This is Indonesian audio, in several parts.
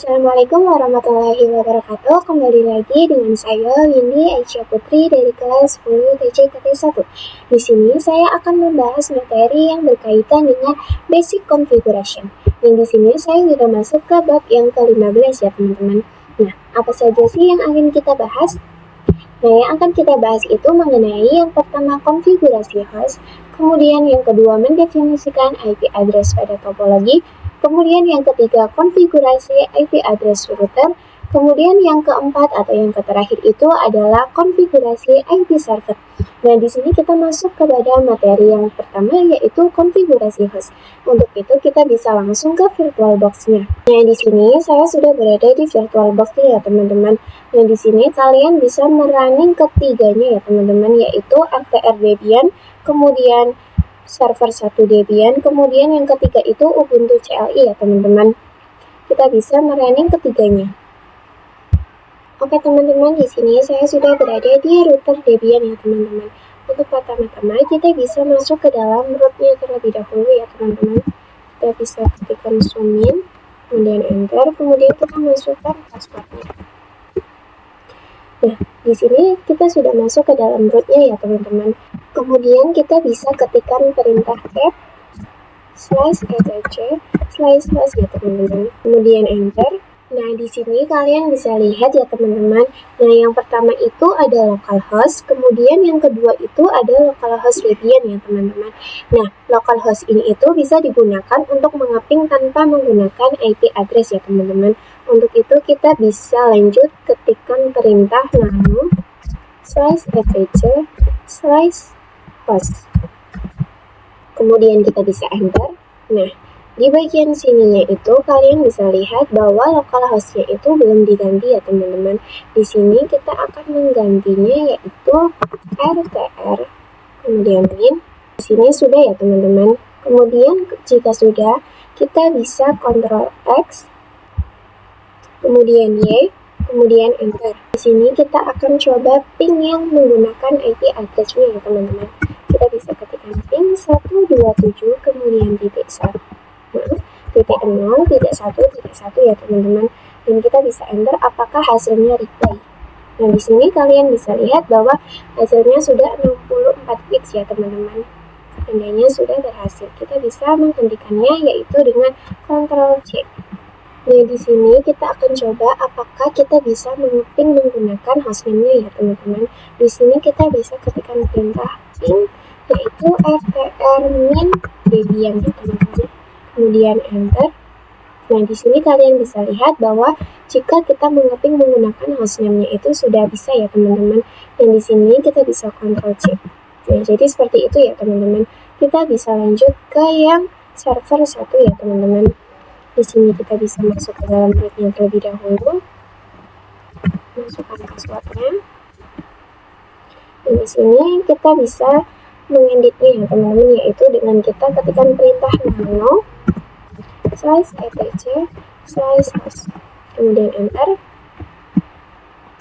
Assalamualaikum warahmatullahi wabarakatuh. Kembali lagi dengan saya Windy Aisyah Putri dari kelas 10 TCKT1. Di sini saya akan membahas materi yang berkaitan dengan basic configuration. Dan di sini saya sudah masuk ke bab yang ke-15 ya teman-teman. Nah, apa saja sih yang akan kita bahas? Nah, yang akan kita bahas itu mengenai yang pertama konfigurasi host, kemudian yang kedua mendefinisikan IP address pada topologi, kemudian yang ketiga konfigurasi IP address router, kemudian yang keempat atau yang terakhir itu adalah konfigurasi IP server. Nah, di sini kita masuk kepada materi yang pertama yaitu konfigurasi host. Untuk itu kita bisa langsung ke VirtualBox-nya. Nah, di sini saya sudah berada di VirtualBox-nya ya teman-teman. Nah, di sini kalian bisa merunning ketiganya ya teman-teman, yaitu RTR Debian, kemudian server 1 Debian, kemudian yang ketiga itu Ubuntu CLI ya teman-teman. Kita bisa merunning ketiganya. Oke teman-teman, di sini saya sudah berada di router Debian ya teman-teman. Untuk pertama-tama kita bisa masuk ke dalam rootnya terlebih dahulu ya teman-teman. Kita bisa ketikkan zoom in, kemudian enter, kemudian kita masukkan passwordnya. Nah, di sini kita sudah masuk ke dalam rootnya ya teman-teman. Kemudian kita bisa ketikkan perintah tab /etc / ya teman-teman. Kemudian enter. Nah, di sini kalian bisa lihat ya teman-teman. Nah, yang pertama itu ada localhost, kemudian yang kedua itu ada localhost Debian ya teman-teman. Nah, localhost ini itu bisa digunakan untuk mengeping tanpa menggunakan IP address ya teman-teman. Untuk itu kita bisa lanjut ketikkan perintah nano /etc /host. Kemudian kita bisa enter. Nah, di bagian sininya itu kalian bisa lihat bahwa localhost-nya itu belum diganti ya teman-teman. Di sini kita akan menggantinya yaitu RTR, kemudian min. Di sini sudah ya teman-teman. Kemudian jika sudah, kita bisa Ctrl X, kemudian Y, kemudian enter. Di sini kita akan coba ping yang menggunakan IP address-nya ya teman-teman. Kita bisa ketikkan ping 127 kemudian titik 1. Titik 0, titik 1, titik 1 ya teman-teman. Dan kita bisa enter apakah hasilnya replay. Nah, di sini kalian bisa lihat bahwa hasilnya sudah 64 bits ya teman-teman. Tandanya sudah berhasil. Kita bisa menghentikannya yaitu dengan Ctrl C. Nah, di sini kita akan coba apakah kita bisa mengeping menggunakan hostname-nya ya teman-teman. Di sini kita bisa ketikkan perintah ping yaitu RTR min Debian ya teman-teman. Kemudian enter. Nah, di sini kalian bisa lihat bahwa jika kita mengeping menggunakan hostname-nya itu sudah bisa ya teman-teman. Dan di sini kita bisa Ctrl C. Nah, jadi seperti itu ya teman-teman. Kita bisa lanjut ke yang server 1 ya teman-teman. Di sini kita bisa masuk ke dalam rootnya terlebih dahulu. Masukkan passwordnya. Dan di sini kita bisa mengeditnya ya teman-teman, yaitu dengan kita ketikkan perintah nano /etc /host, kemudian enter.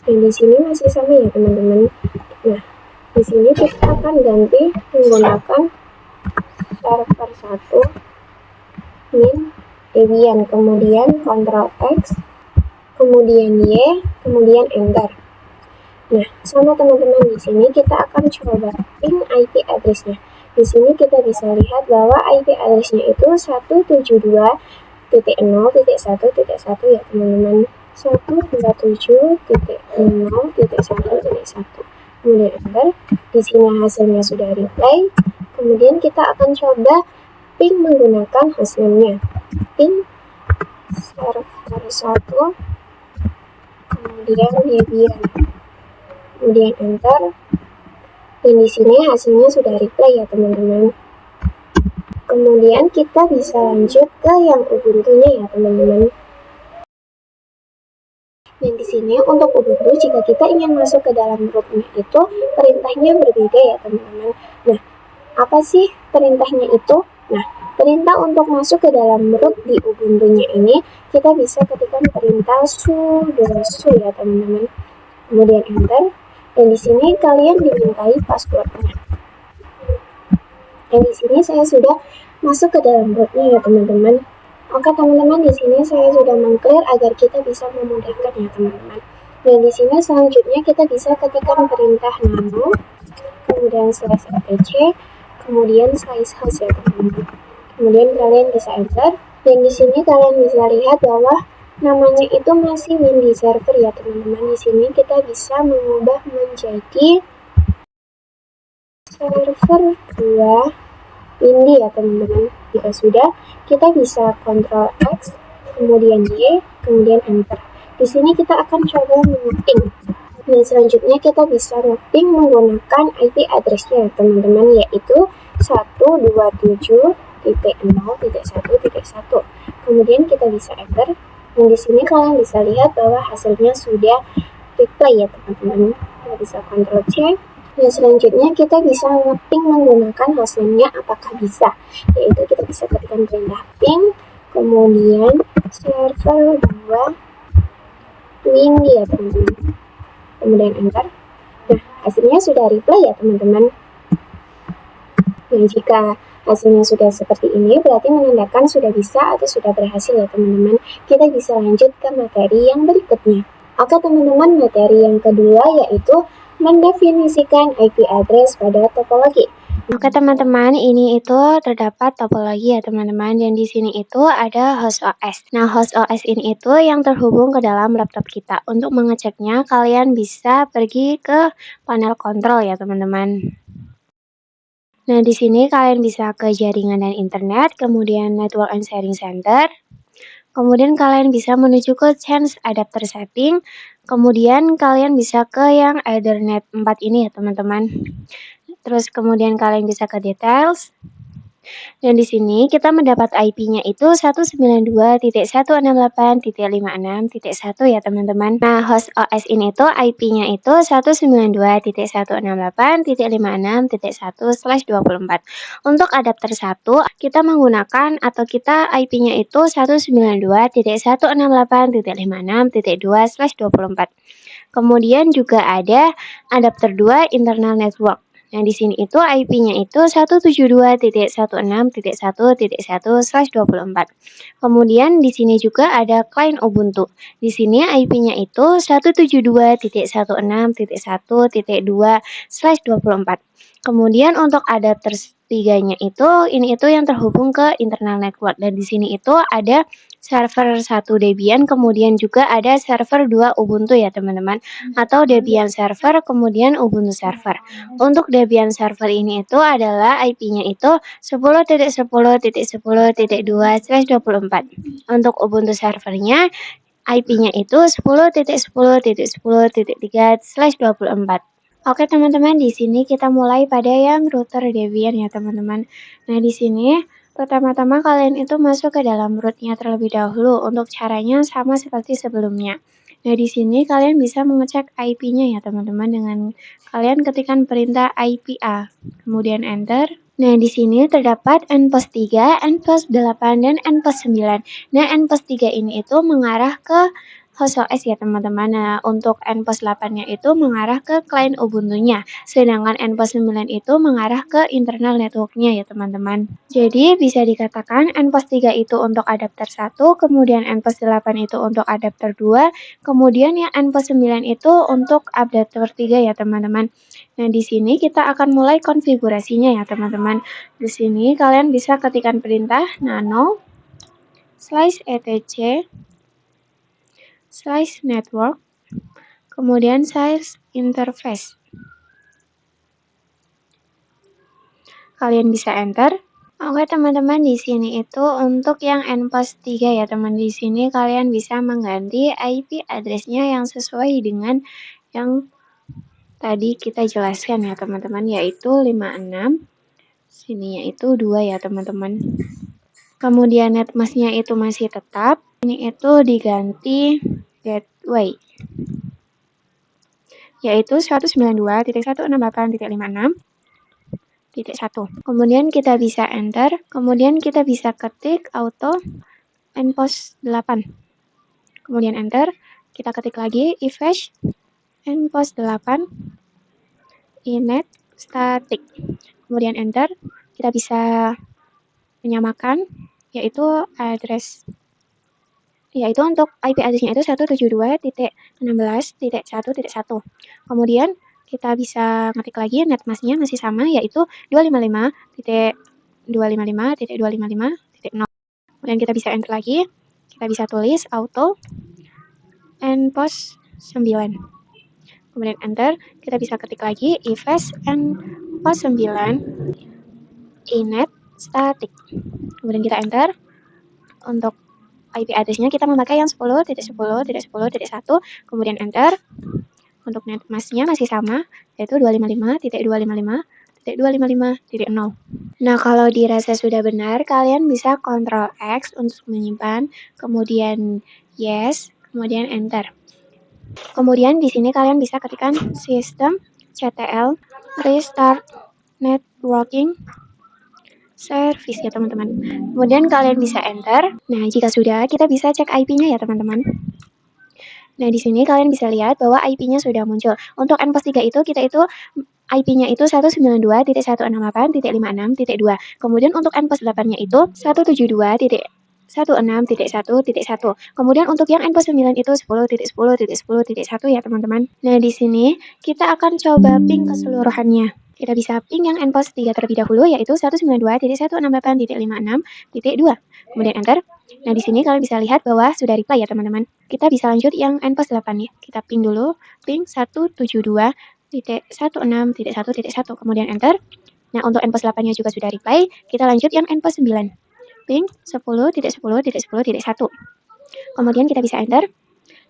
Dan di sini masih sama ya teman-teman. Nah, di sini kita akan ganti menggunakan server 1 min Debian, kemudian Ctrl X, kemudian Y, kemudian enter. Nah, sama teman-teman, di sini kita akan coba ping IP address-nya. Di sini kita bisa lihat bahwa IP address-nya itu 172.0.1.1 ya teman-teman. 127.0.1.1. Kemudian enter. Di sini hasilnya sudah replay. Kemudian kita akan coba ping menggunakan hostname-nya. Ping server 1, kemudian Debian. Kemudian enter. Dan di sini hasilnya sudah replay ya teman-teman. Kemudian kita bisa lanjut ke yang Ubuntu-nya ya teman-teman. Dan di sini untuk Ubuntu jika kita ingin masuk ke dalam rootnya itu perintahnya berbeda ya teman-teman. Nah, apa sih perintahnya itu? Nah, perintah untuk masuk ke dalam root di Ubuntu-nya ini kita bisa ketikkan perintah sudo ya teman-teman. Kemudian enter. Dan di sini kalian dimintai passwordnya. Dan di sini saya sudah masuk ke dalam rootnya ya teman-teman. Oke teman-teman, di sini saya sudah mengclear agar kita bisa memudahkan ya teman-teman. Dan di sini selanjutnya kita bisa ketikkan perintah nano, kemudian slash etc, kemudian slash host ya teman-teman. Kemudian kalian bisa enter, dan di sini kalian bisa lihat bahwa namanya itu masih Windy server ya teman-teman. Di sini kita bisa mengubah menjadi server 2 Windy ya teman-teman. Jika sudah, kita bisa Ctrl X, kemudian Y, kemudian enter. Di sini kita akan coba mengeping. Nah, selanjutnya kita bisa ngeping menggunakan IP address-nya teman-teman, yaitu 127.0.1.1. Kemudian kita bisa enter. Dan di sini kalian bisa lihat bahwa hasilnya sudah replay ya teman-teman. Kita bisa Ctrl C. Dan selanjutnya kita bisa nge-ping menggunakan hostname-nya apakah bisa, yaitu kita bisa ketikkan perintah ping, kemudian server 2 Windy ya teman-teman, kemudian enter. Nah, hasilnya sudah replay ya teman-teman. Nah, jika hasilnya sudah seperti ini, berarti menandakan sudah bisa atau sudah berhasil ya teman-teman. Kita bisa lanjut ke materi yang berikutnya. Oke teman-teman, materi yang kedua yaitu mendefinisikan IP address pada topologi. Oke teman-teman, ini itu terdapat topologi ya teman-teman, dan di sini itu ada host OS. Nah, host OS ini itu yang terhubung ke dalam laptop kita. Untuk mengeceknya, kalian bisa pergi ke panel kontrol ya teman-teman. Nah, di sini kalian bisa ke jaringan dan internet, kemudian network and sharing center. Kemudian kalian bisa menuju ke change adapter setting. Kemudian kalian bisa ke yang Ethernet 4 ini ya teman-teman. Terus kemudian kalian bisa ke details. Dan di sini kita mendapat IP-nya itu 192.168.56.1 ya teman-teman. Nah, host OS ini tuh IP-nya itu 192.168.56.1/24. Untuk adapter 1, kita menggunakan atau kita IP-nya itu 192.168.56.2/24. Kemudian juga ada adapter 2 internal network. Nah, di sini itu IP-nya itu 172.16.1.1/24. Kemudian di sini juga ada client Ubuntu. Di sini IP-nya itu 172.16.1.2/24. Kemudian untuk adapter 3-nya itu ini itu yang terhubung ke internal network, dan di sini itu ada server 1 Debian, kemudian juga ada server 2 Ubuntu ya teman-teman, atau Debian server kemudian Ubuntu server. Untuk Debian server ini itu adalah IP-nya itu 10.10.10.2/24. Untuk Ubuntu servernya IP-nya itu 10.10.10.3/24. Oke teman-teman, di sini kita mulai pada yang router Debian ya teman-teman. Nah, di sini pertama-tama kalian itu masuk ke dalam rootnya terlebih dahulu. Untuk caranya sama seperti sebelumnya. Nah, di sini kalian bisa mengecek IP-nya ya teman-teman dengan kalian ketikkan perintah IPA, kemudian enter. Nah, di sini terdapat npost 3, npost 8, dan npost 9. Nah, npost 3 ini itu mengarah ke host OS ya teman-teman. Nah, untuk npost 8-nya itu mengarah ke client Ubuntu-nya, sedangkan npost 9 itu mengarah ke internal network-nya ya teman-teman. Jadi bisa dikatakan npost 3 itu untuk adapter 1, kemudian npost 8 itu untuk adapter 2, kemudian yang npost 9 itu untuk adapter 3 ya teman-teman. Nah, di sini kita akan mulai konfigurasinya ya teman-teman. Di sini kalian bisa ketikkan perintah nano /etc /network, kemudian /interface. Kalian bisa enter. Oke teman-teman, di sini itu untuk yang npost 3 ya teman. Di sini kalian bisa mengganti IP address-nya yang sesuai dengan yang tadi kita jelaskan ya teman-teman, yaitu 56. Sininya itu 2 ya teman-teman. Kemudian netmask-nya itu masih tetap. Ini itu diganti gateway, yaitu 192.168.56.1. Kemudian kita bisa enter, kemudian kita bisa ketik auto npost 8. Kemudian enter, kita ketik lagi ifhash npost 8 inet static. Kemudian enter, kita bisa menyamakan yaitu untuk IP address-nya itu 172.16.1.1. Kemudian kita bisa ngetik lagi netmask-nya masih sama, yaitu 255.255.255.0. Kemudian kita bisa enter lagi, kita bisa tulis auto npost 9. Kemudian enter, kita bisa ketik lagi ifs npost 9 inet static. Kemudian kita enter. Untuk IP address-nya kita memakai yang 10.10.10.1, kemudian enter. Untuk netmask-nya masih sama, yaitu 255.255.255.0. Nah, kalau dirasa sudah benar, kalian bisa Ctrl X untuk menyimpan, kemudian yes, kemudian enter. Kemudian di sini kalian bisa ketikkan systemctl restart networking service ya teman-teman. Kemudian kalian bisa enter. Nah, jika sudah, kita bisa cek IP-nya ya teman-teman. Nah, di sini kalian bisa lihat bahwa IP-nya sudah muncul. Untuk npost 3 itu kita itu IP-nya itu 192.168.56.2. Kemudian untuk npost 8-nya itu 172.16.1.1. Kemudian untuk yang npost 9 itu 10.10.10.1 ya teman-teman. Nah, di sini kita akan coba ping keseluruhannya. Kita bisa ping yang npost 3 terlebih dahulu, yaitu 192.168.56.2. Kemudian enter. Nah, di sini kalian bisa lihat bahwa sudah reply ya teman-teman. Kita bisa lanjut yang npost 8 ya. Kita ping dulu, ping 172.16.1.1, kemudian enter. Nah, untuk npost 8-nya juga sudah reply. Kita lanjut yang npost 9. Ping 10.10.10.1. Kemudian kita bisa enter.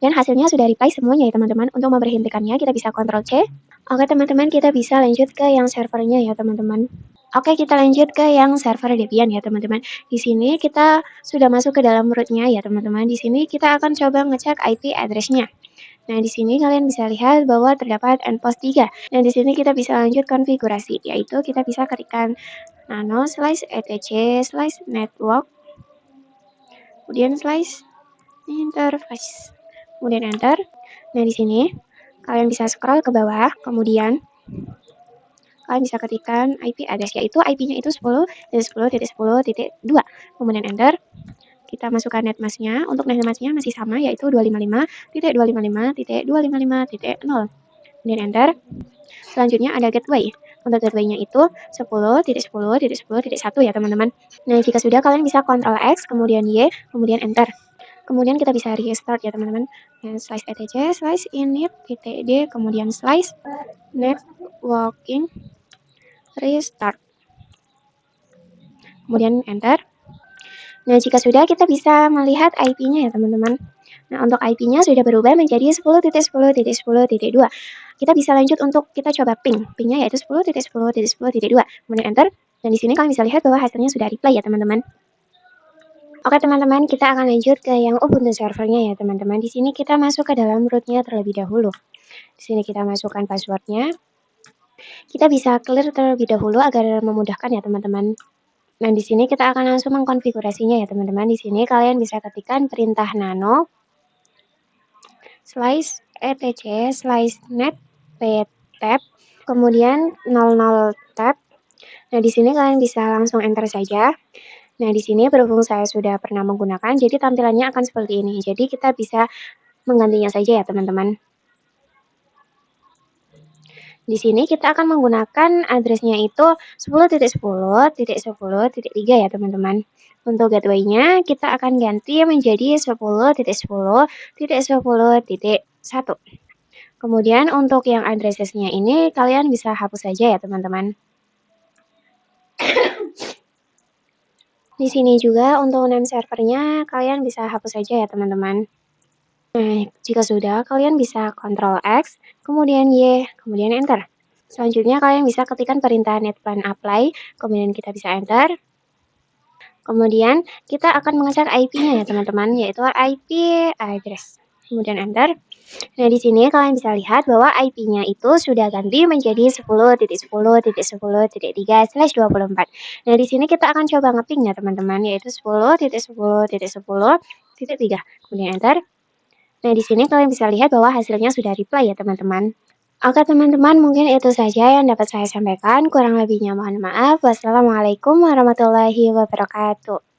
Dan hasilnya sudah reply semuanya ya teman-teman. Untuk memberhentikannya kita bisa Ctrl C. Oke teman-teman, kita bisa lanjut ke yang servernya ya teman-teman. Oke, kita lanjut ke yang server Debian ya teman-teman. Di sini kita sudah masuk ke dalam rootnya ya teman-teman. Di sini kita akan coba ngecek IP address-nya. Nah, di sini kalian bisa lihat bahwa terdapat npost 3. Dan di sini kita bisa lanjut konfigurasi, yaitu kita bisa ketikkan nano/etc/network, kemudian /interface. Kemudian enter. Nah, di sini kalian bisa scroll ke bawah, kemudian kalian bisa ketikkan IP address, yaitu IP-nya itu 10.10.10.2. Kemudian enter. Kita masukkan netmask-nya. Untuk netmask-nya masih sama, yaitu 255.255.255.0. Kemudian enter. Selanjutnya ada gateway. Untuk gateway-nya itu 10.10.10.1 ya teman-teman. Nah, jika sudah kalian bisa Ctrl X, kemudian Y, kemudian enter. Kemudian kita bisa restart ya teman-teman. /etc/init.td, kemudian /networking restart. Kemudian enter. Nah, jika sudah, kita bisa melihat IP-nya ya teman-teman. Nah, untuk IP-nya sudah berubah menjadi 10.10.10.2. Kita bisa lanjut untuk kita coba ping. Ping-nya yaitu 10.10.10.2. Kemudian enter. Dan di sini kalian bisa lihat bahwa hasilnya sudah reply ya teman-teman. Oke teman-teman, kita akan lanjut ke yang Ubuntu servernya ya teman-teman. Di sini kita masuk ke dalam rootnya terlebih dahulu. Di sini kita masukkan passwordnya. Kita bisa clear terlebih dahulu agar memudahkan ya teman-teman. Nah, di sini kita akan langsung mengkonfigurasinya ya teman-teman. Di sini kalian bisa ketikkan perintah nano /etc/net ptab, kemudian 00 tab. Nah, di sini kalian bisa langsung enter saja. Nah, di sini berhubung saya sudah pernah menggunakan, jadi tampilannya akan seperti ini. Jadi kita bisa menggantinya saja ya teman-teman. Di sini kita akan menggunakan address-nya itu 10.10.10.3 ya teman-teman. Untuk gateway-nya kita akan ganti menjadi 10.10.10.1. Kemudian untuk yang address-nya ini kalian bisa hapus saja ya teman-teman. Di sini juga untuk name servernya kalian bisa hapus saja ya teman-teman. Nah, jika sudah kalian bisa Ctrl X, kemudian Y, kemudian enter. Selanjutnya kalian bisa ketikkan perintah netplan apply, kemudian kita bisa enter. Kemudian kita akan mengecek IP-nya ya teman-teman, yaitu IP address. Kemudian enter. Nah, di sini kalian bisa lihat bahwa IP-nya itu sudah ganti menjadi 10.10.10.3/24. Nah, di sini kita akan coba ngeping ya teman-teman, yaitu 10.10.10.3. Kemudian enter. Nah, di sini kalian bisa lihat bahwa hasilnya sudah reply ya teman-teman. Oke teman-teman, mungkin itu saja yang dapat saya sampaikan. Kurang lebihnya mohon maaf. Wassalamualaikum warahmatullahi wabarakatuh.